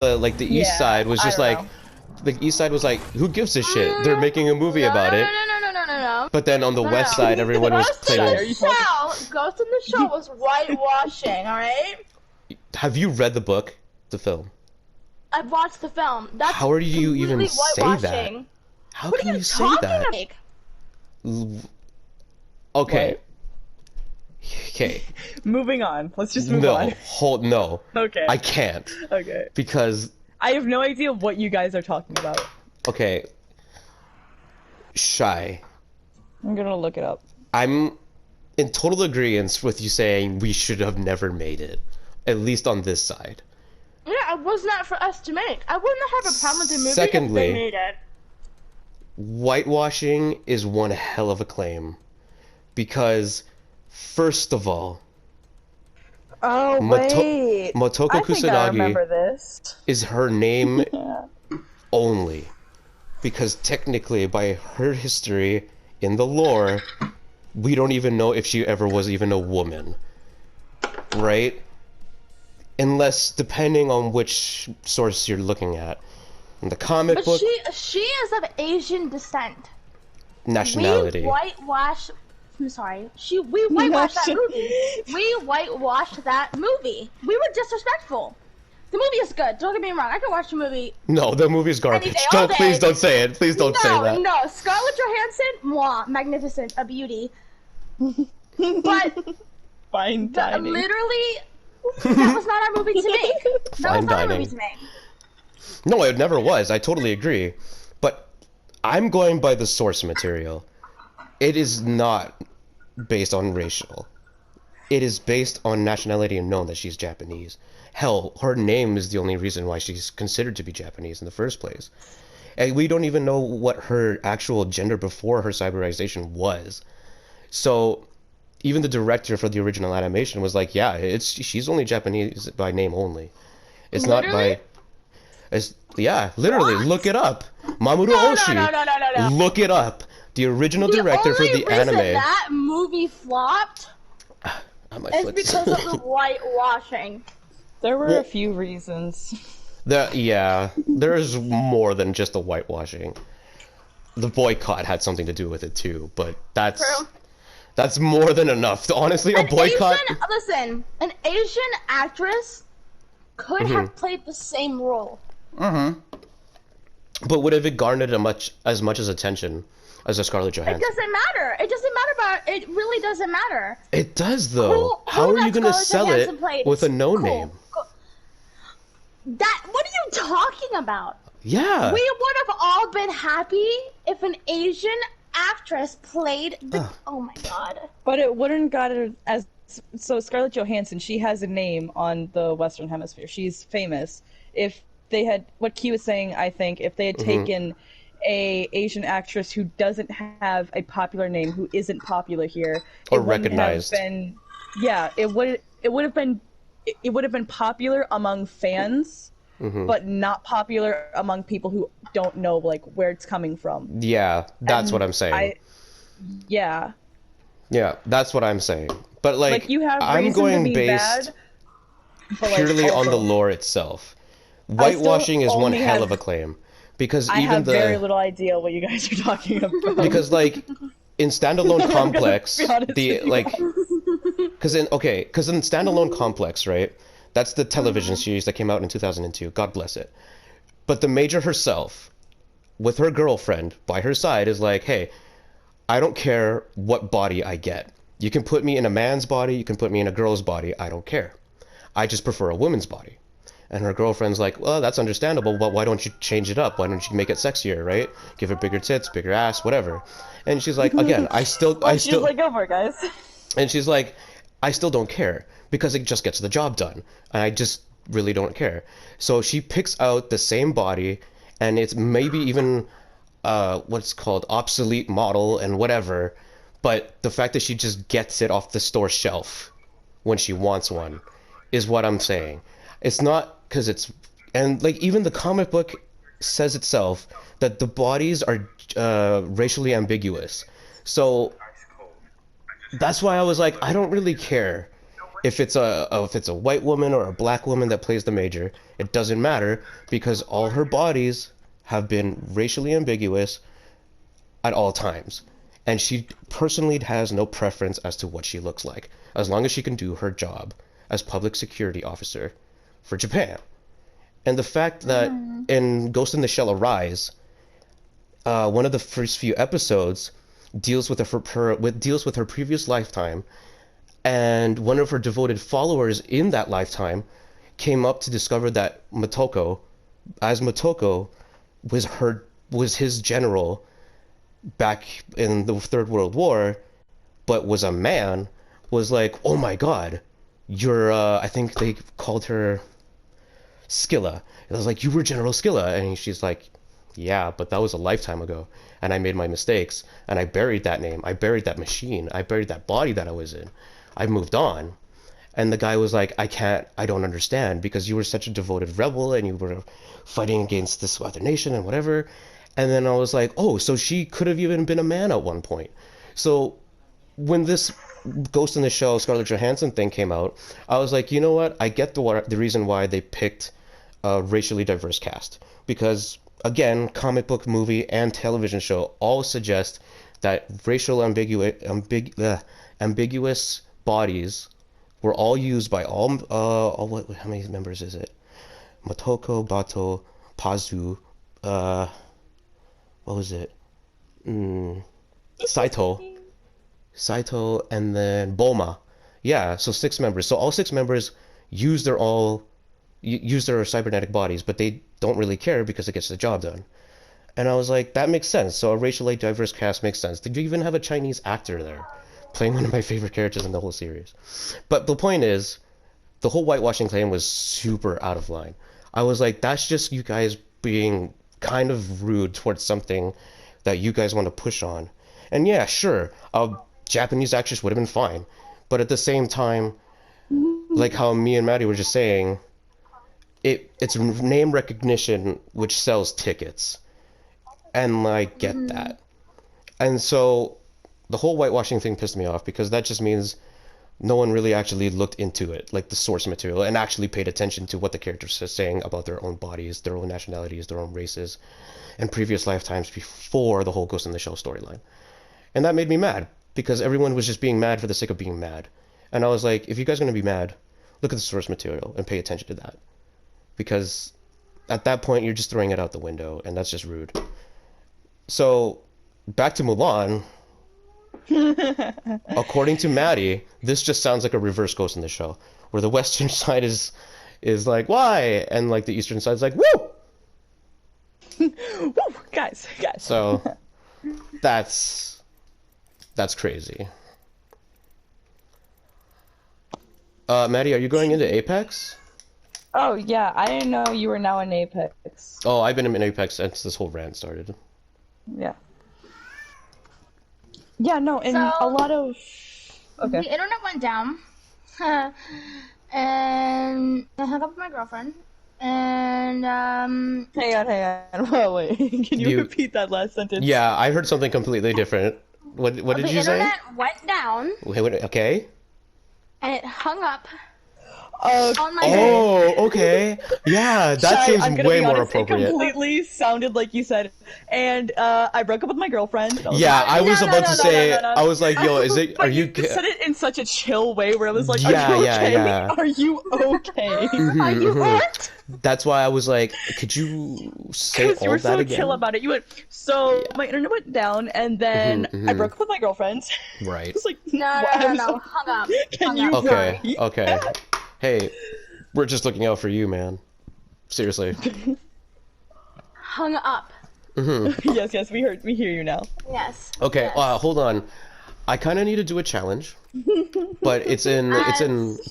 like the East Side was I just don't like, know. the East Side was like, who gives a shit? They're making a movie No, about no, no, it. no, no, no, no, no, no. But then on the No, no, West Side, no. everyone was Ghost in claiming. Are you the talking? Shell. Ghost in the Shell was whitewashing. All right. Have you read the book, the film? I've watched the film. That's How are you even completely say that? whitewashing. How What can are you you say talking that? about? Okay. What? Okay. Moving on. Let's just move No. on. No. Okay. I can't. Okay. Because, I have no idea what you guys are talking about. okay. Shy. I'm gonna look it up. I'm in total agreement with you saying we should have never made it. At least on this side. Yeah, it was not for us to make. I wouldn't have a problem with the movie Secondly, if they made it. whitewashing is one hell of a claim. Because, first of all, Oh wait. Motoko I think I Kusanagi remember this. is her name Yeah. only. Because technically, by her history in the lore, we don't even know if she ever was even a woman. Right? Unless, depending on which source you're looking at. In the comic But book, she is of Asian descent. nationality. We whitewash. I'm sorry. We whitewashed that movie. We whitewashed that movie. We were disrespectful. The movie is good. Don't get me wrong. I can watch the movie. No, the movie's garbage. Any day, all Don't, please day. don't say it. Please don't say that. No. Scarlett Johansson, mwah, magnificent, a beauty. But Fine dining. literally, that was not our movie to make. That Fine was not our dining. movie to make. No, it never was. I totally agree. But I'm going by the source material. It is not based on racial. It is based on nationality and known that she's Japanese. Hell, her name is the only reason why she's considered to be Japanese in the first place. And we don't even know what her actual gender before her cyberization was. So even the director for the original animation was like, yeah, she's only Japanese by name only. It's Literally? not by... yeah, literally, What? look it up. Mamoru No. Oshii. Look it up. The original director for the only reason anime. that movie flopped On my is foot. because of the whitewashing. There were Well- a few reasons. Yeah, there is more than just the whitewashing. The boycott had something to do with it too, but True. that's more than enough. Honestly, a boycott. Listen, an Asian actress could have played the same role. But would have it garnered as much as attention as a Scarlett It Johansson? doesn't matter. It doesn't matter about. It really doesn't matter. It does though. Who How are you that gonna Scarlett sell Johansson it played? with a no Cool. name? That. What are you talking about? Yeah. We would have all been happy if an Asian actress played the. Ugh. Oh my god. But it wouldn't got it as so Scarlett Johansson, she has a name on the Western Hemisphere. She's famous. If they had what Key was saying, I think if they had taken a Asian actress who doesn't have a popular name, who isn't popular here, Or it wouldn't recognized. have been, yeah, it would have been popular among fans, but not popular among people who don't know like where it's coming from. Yeah, that's what I'm saying. Yeah. Yeah, that's what I'm saying. But like, You have I'm reason going to be based bad, but, like, purely on the also, lore itself. Whitewashing is one only hell have- of a claim. Because I even have the very little idea what you guys are talking about. because like in standalone complex be honest the with you. like because in standalone complex, right, that's the television series that came out in 2002, god bless it. But the major herself with her girlfriend by her side is like, hey, I don't care what body I get. You can put me in a man's body, you can put me in a girl's body, I don't care. I just prefer a woman's body. And her girlfriend's like, well, that's understandable, but why don't you change it up? Why don't you make it sexier, right? Give her bigger tits, bigger ass, whatever. And she's like, again, I still, She's like, go for it, guys. and she's like, I still don't care because it just gets the job done. And I just really don't care. So she picks out the same body, and it's maybe even, what's called obsolete model and whatever. But the fact that she just gets it off the store shelf when she wants one is what I'm saying. It's not because it's, and like even the comic book says itself that the bodies are racially ambiguous. So that's why I was like, I don't really care If it's a white woman or a black woman that plays the major, it doesn't matter because all her bodies have been racially ambiguous at all times. And she personally has no preference as to what she looks like, as long as she can do her job as public security officer for Japan. And the fact that in Ghost in the Shell Arise, one of the first few episodes deals with her previous lifetime, and one of her devoted followers in that lifetime came up to discover that Motoko was his general back in the Third World War, but was a man, was like, oh my god, you're, I think they called her Skilla. And I was like, you were General Skilla. And she's like, yeah, but that was a lifetime ago. And I made my mistakes. And I buried that name. I buried that machine. I buried that body that I was in. I moved on. And the guy was like, I don't understand because you were such a devoted rebel and you were fighting against this other nation and whatever. And then I was like, oh, so she could have even been a man at one point. So when this Ghost in the Shell Scarlett Johansson thing came out, I was like, you know what? I get the reason why they picked a racially diverse cast. Because, again, comic book, movie, and television show all suggest that racial ambiguous bodies were all used by how many members is it? Motoko, Bato, Pazu, what was it? Saito, and then Bulma. Yeah, so 6 members. So all 6 members use their cybernetic bodies, but they don't really care because it gets the job done. And I was like, that makes sense. So a racially diverse cast makes sense. Did you even have a Chinese actor there playing one of my favorite characters in the whole series? But the point is, the whole whitewashing claim was super out of line. I was like, that's just you guys being kind of rude towards something that you guys want to push on. And yeah, sure, a Japanese actress would have been fine. But at the same time, like how me and Maddie were just saying, it's name recognition which sells tickets. And I get that. And so the whole whitewashing thing pissed me off because that just means no one really actually looked into it, like the source material, and actually paid attention to what the characters are saying about their own bodies, their own nationalities, their own races, and previous lifetimes before the whole Ghost in the Shell storyline. And that made me mad because everyone was just being mad for the sake of being mad. And I was like, if you guys are going to be mad, look at the source material and pay attention to that. Because at that point, you're just throwing it out the window, and that's just rude. So, back to Mulan. According to Maddie, this just sounds like a reverse Ghost in the Shell, where the Western side is like, why? And like the Eastern side is like, woo! Woo! Guys. So, that's crazy. Maddie, are you going into Apex? Oh, yeah, I didn't know you were now in Apex. Oh, I've been in Apex since this whole rant started. Yeah. Yeah, no, and So, a lot of... Okay. The internet went down, and I hung up with my girlfriend, and Hang on. Wait. Can you repeat that last sentence? Yeah, I heard something completely different. What did you say? The internet went down, Okay. and it hung up Okay. on my head. Oh, okay. Yeah, that Shai, I'm seems gonna way be more honest, appropriate. It completely sounded like you said, and I broke up with my girlfriend. Yeah, I was about to say, no. I was like, yo, But are you... said it in such a chill way where I was like, Yeah, are you yeah, okay? yeah. Are you okay? Are you hurt? That's why I was like, could you say Because you all were that so again? chill about it. You went, so my internet went down, and then I broke up with my girlfriend. Right. It's like, No, hung up. Can Hung you up. Okay, repeat okay. that? Hey, we're just looking out for you, man. Seriously. Hung up. Yes, we hear you now. Yes. Okay, Yes. hold on. I kind of need to do a challenge, but it's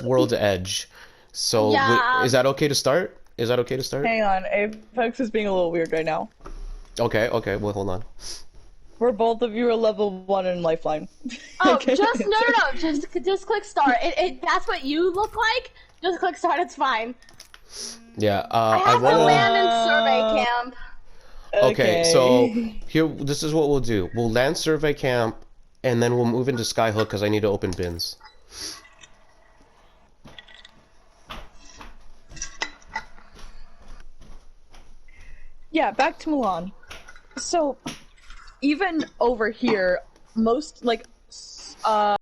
World Edge. So Yeah. is that okay to start? Is that okay to start? Hang on, Apex is being a little weird right now. Okay, well, hold on. Where both of you are level 1 in Lifeline. Oh, Okay. no. Just click start. That's what you look like. Just click start. It's fine. Yeah, I have to land in survey camp. Okay, so this is what we'll do. We'll land survey camp, and then we'll move into Skyhook because I need to open bins. Yeah, back to Milan. So, even over here, most, like,